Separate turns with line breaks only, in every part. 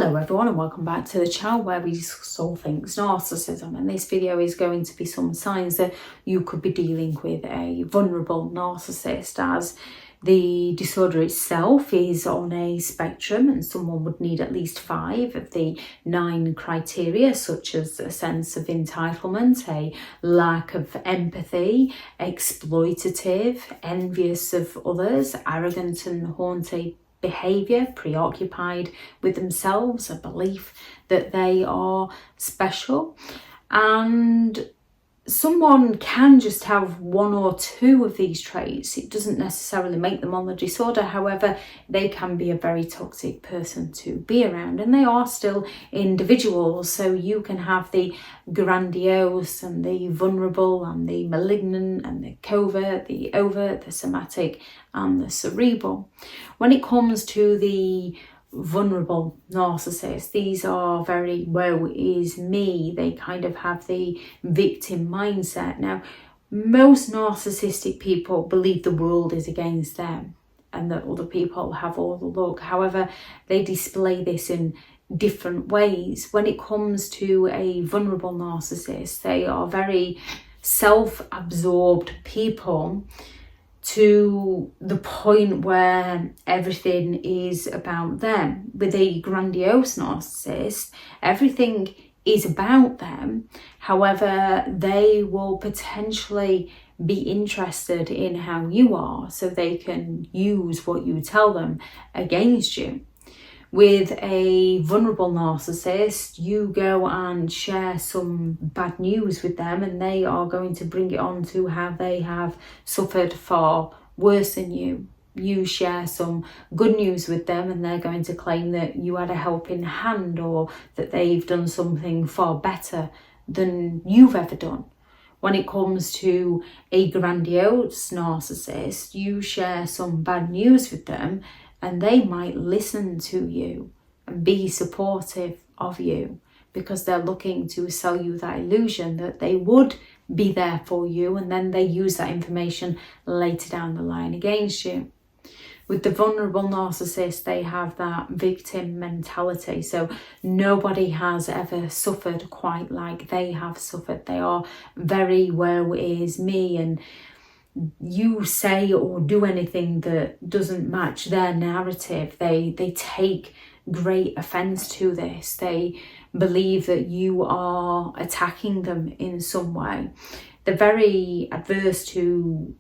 Hello everyone and welcome back to the channel where we discuss all things narcissism, and this video is going to be some signs that you could be dealing with a vulnerable narcissist, as the disorder itself is on a spectrum and someone would need at least 5 of the 9 criteria, such as a sense of entitlement, a lack of empathy, exploitative, envious of others, arrogant and haughty behaviour, preoccupied with themselves, a belief that they are special. And someone can just have 1 or 2 of these traits. It doesn't necessarily make them on the disorder. However, they can be a very toxic person to be around, and they are still individuals. So you can have the grandiose and the vulnerable and the malignant and the covert, the overt, the somatic and the cerebral. When it comes to the vulnerable narcissists, these are very woe is me. They kind of have the victim mindset. Now, most narcissistic people believe the world is against them and that other people have all the luck. However, they display this in different ways. When it comes to a vulnerable narcissist, they are very self-absorbed people, to the point where everything is about them. With a grandiose narcissist, everything is about them. However, they will potentially be interested in how you are, so they can use what you tell them against you. With a vulnerable narcissist, you go and share some bad news with them and they are going to bring it on to how they have suffered far worse than you. You share some good news with them and they're going to claim that you had a helping hand, or that they've done something far better than you've ever done. When it comes to a grandiose narcissist, you share some bad news with them and they might listen to you and be supportive of you, because they're looking to sell you that illusion that they would be there for you, and then they use that information later down the line against you. With the vulnerable narcissist, they have that victim mentality. So nobody has ever suffered quite like they have suffered. They are very woe is me, and you say or do anything that doesn't match their narrative, they take great offense to this. They believe that you are attacking them in some way. They're very adverse to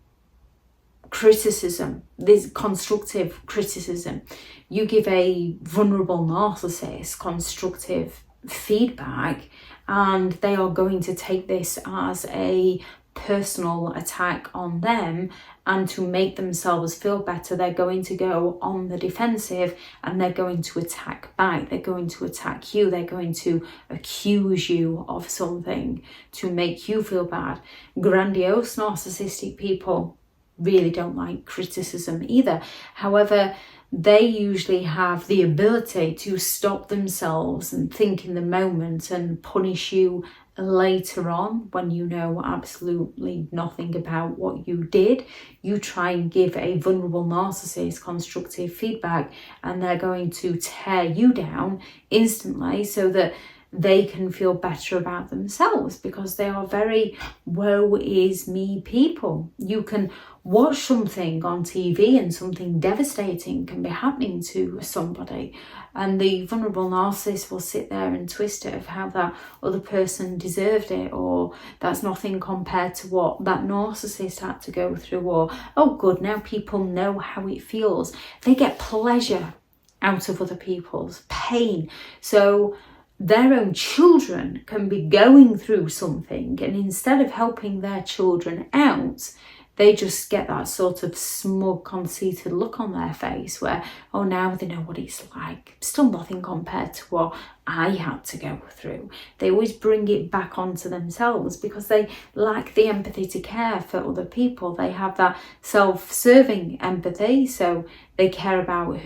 criticism, this constructive criticism. You give a vulnerable narcissist constructive feedback and they are going to take this as a personal attack on them, and to make themselves feel better, they're going to go on the defensive and they're going to attack back. They're going to attack you. They're going to accuse you of something to make you feel bad. Grandiose narcissistic people really don't like criticism either. However, they usually have the ability to stop themselves and think in the moment and punish you later on when you know absolutely nothing about what you did. You try and give a vulnerable narcissist constructive feedback and they're going to tear you down instantly so that they can feel better about themselves, because they are very woe is me people. You can watch something on TV and something devastating can be happening to somebody, and the vulnerable narcissist will sit there and twist it of how that other person deserved it, or that's nothing compared to what that narcissist had to go through, or oh good, now people know how it feels. They get pleasure out of other people's pain. So their own children can be going through something, and instead of helping their children out, they just get that sort of smug, conceited look on their face where, oh, now they know what it's like. Still nothing compared to what I had to go through. They always bring it back onto themselves because they lack the empathy to care for other people. They have that self-serving empathy, so they care about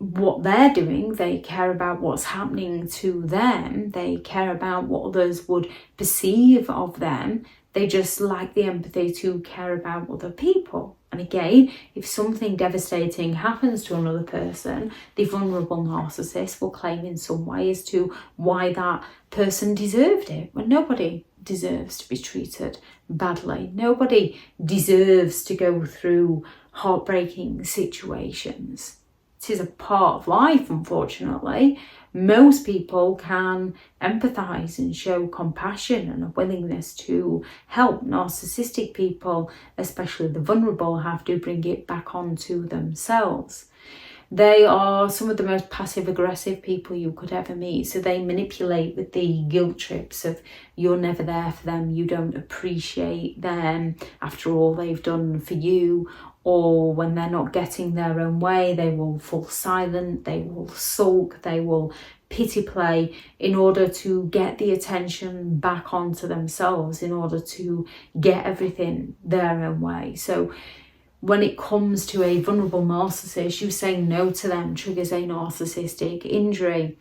what they're doing, they care about what's happening to them, they care about what others would perceive of them. They just lack the empathy to care about other people. And And again, if something devastating happens to another person, the vulnerable narcissist will claim in some way as to why that person deserved it, when nobody deserves to be treated badly. Nobody deserves to go through heartbreaking situations. It is a part of life, unfortunately. Most people can empathise and show compassion and a willingness to help. Narcissistic people, especially the vulnerable, have to bring it back onto themselves. They are some of the most passive-aggressive people you could ever meet. So they manipulate with the guilt trips of you're never there for them, you don't appreciate them after all they've done for you. Or when they're not getting their own way, they will fall silent, they will sulk, they will pity play in order to get the attention back onto themselves, in order to get everything their own way. So when it comes to a vulnerable narcissist, you saying no to them triggers a narcissistic injury.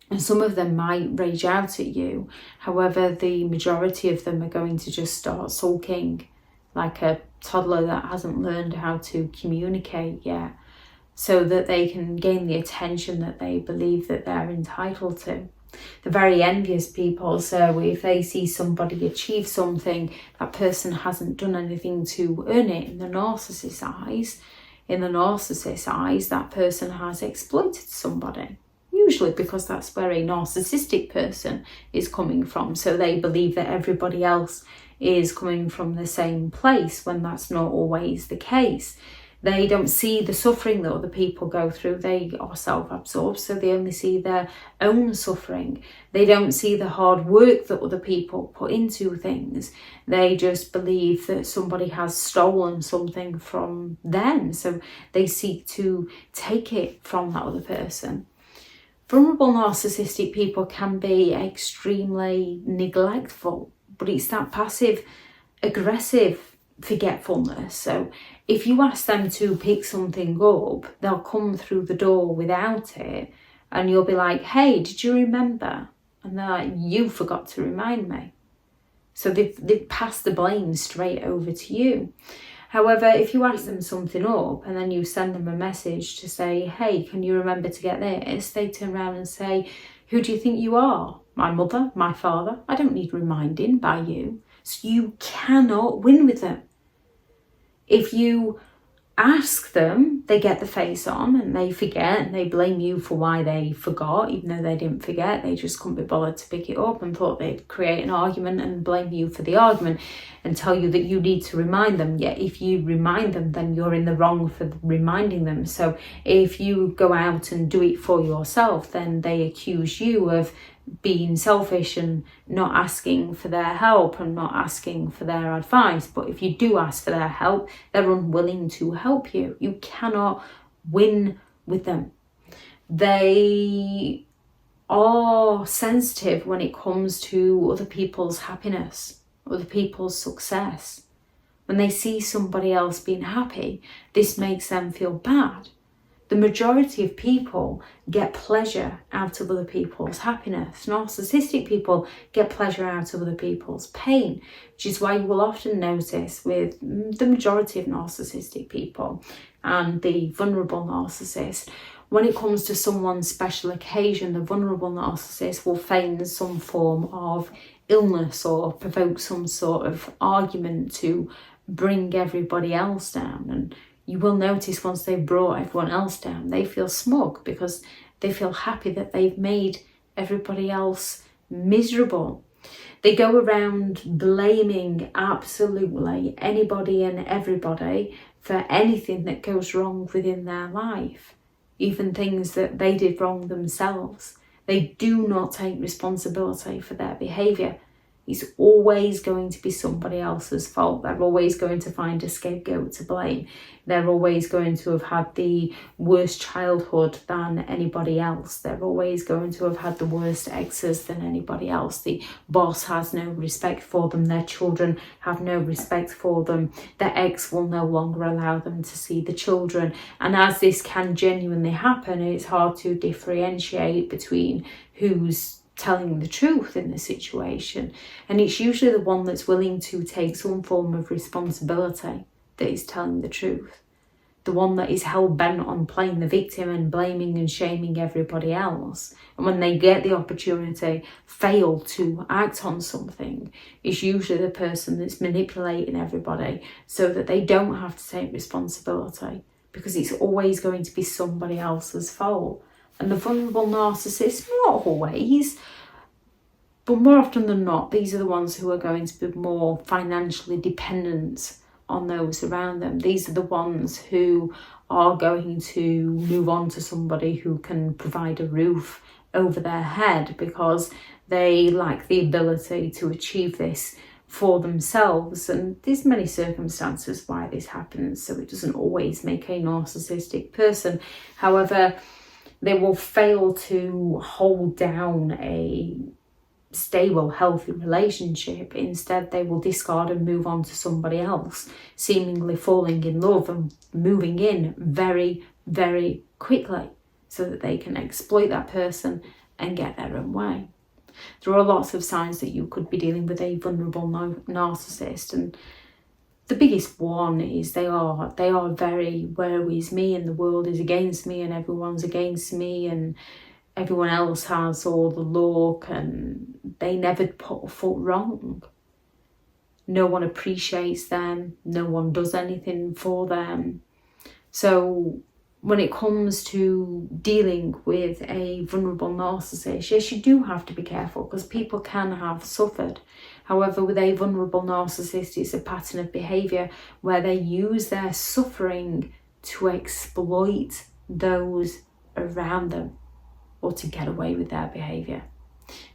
And some of them might rage out at you. However, the majority of them are going to just start sulking like a toddler that hasn't learned how to communicate yet, so that they can gain the attention that they believe that they're entitled to. They're very envious people, so if they see somebody achieve something, that person hasn't done anything to earn it. In the narcissist's eyes, that person has exploited somebody. Usually because that's where a narcissistic person is coming from. So they believe that everybody else is coming from the same place, when that's not always the case. They don't see the suffering that other people go through. They are self-absorbed, so they only see their own suffering. They don't see the hard work that other people put into things. They just believe that somebody has stolen something from them, so they seek to take it from that other person. Vulnerable narcissistic people can be extremely neglectful, but it's that passive-aggressive forgetfulness. So if you ask them to pick something up, they'll come through the door without it, and you'll be like, hey, did you remember? And they're like, you forgot to remind me. So they've passed the blame straight over to you. However, if you ask them something up and then you send them a message to say, hey, can you remember to get this? They turn around and say, who do you think you are? My mother, my father? I don't need reminding by you. So you cannot win with them. If you ask them, they get the face on and they forget, and they blame you for why they forgot, even though they didn't forget. They just couldn't be bothered to pick it up and thought they'd create an argument and blame you for the argument and tell you that you need to remind them. Yet if you remind them, then you're in the wrong for reminding them. So if you go out and do it for yourself, then they accuse you of being selfish and not asking for their help and not asking for their advice. But if you do ask for their help, they're unwilling to help you. You cannot win with them. They are sensitive when it comes to other people's happiness, other people's success. When they see somebody else being happy, this makes them feel bad. The majority of people get pleasure out of other people's happiness. Narcissistic people get pleasure out of other people's pain, which is why you will often notice with the majority of narcissistic people and the vulnerable narcissist, when it comes to someone's special occasion, the vulnerable narcissist will feign some form of illness or provoke some sort of argument to bring everybody else down. And you will notice once they've brought everyone else down, they feel smug because they feel happy that they've made everybody else miserable. They go around blaming absolutely anybody and everybody for anything that goes wrong within their life, even things that they did wrong themselves. They do not take responsibility for their behaviour. It's always going to be somebody else's fault. They're always going to find a scapegoat to blame. They're always going to have had the worst childhood than anybody else. They're always going to have had the worst exes than anybody else. The boss has no respect for them. Their children have no respect for them. Their ex will no longer allow them to see the children. And as this can genuinely happen, it's hard to differentiate between who's telling the truth in the situation, and it's usually the one that's willing to take some form of responsibility that is telling the truth. The one that is hell-bent on playing the victim and blaming and shaming everybody else. And when they get the opportunity, fail to act on something, is usually the person that's manipulating everybody so that they don't have to take responsibility, because it's always going to be somebody else's fault. And the vulnerable narcissist, not always, but more often than not, these are the ones who are going to be more financially dependent on those around them. These are the ones who are going to move on to somebody who can provide a roof over their head because they lack the ability to achieve this for themselves. And there's many circumstances why this happens, so it doesn't always make a narcissistic person. However, they will fail to hold down a stable, healthy relationship. Instead, they will discard and move on to somebody else, seemingly falling in love and moving in very, very quickly so that they can exploit that person and get their own way. There are lots of signs that you could be dealing with a vulnerable narcissist, and the biggest one is they are very, where is me, and the world is against me and everyone's against me and everyone else has all the luck, and they never put a foot wrong. No one appreciates them. No one does anything for them. So when it comes to dealing with a vulnerable narcissist, yes, you do have to be careful because people can have suffered. However, with a vulnerable narcissist, it's a pattern of behaviour where they use their suffering to exploit those around them, or to get away with their behaviour.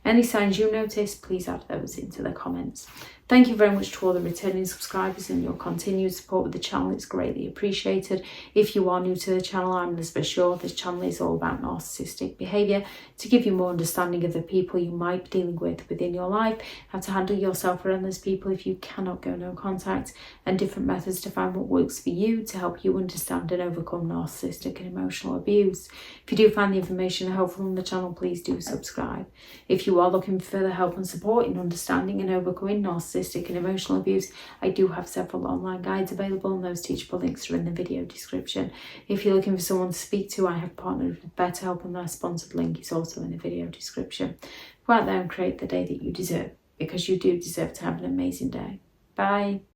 Any signs you notice, please add those into the comments. Thank you very much to all the returning subscribers and your continued support with the channel. It's greatly appreciated. If you are new to the channel, I'm Elizabeth Shaw. This channel is all about narcissistic behaviour to give you more understanding of the people you might be dealing with within your life, how to handle yourself around those people if you cannot go no contact, and different methods to find what works for you to help you understand and overcome narcissistic and emotional abuse. If you do find the information helpful on the channel, please do subscribe. If you are looking for further help and support in understanding and overcoming narcissistic and emotional abuse, I do have several online guides available, and those teachable links are in the video description. If you're looking for someone to speak to, I have partnered with BetterHelp, and their sponsored link is also in the video description. Go out there and create the day that you deserve, because you do deserve to have an amazing day. Bye.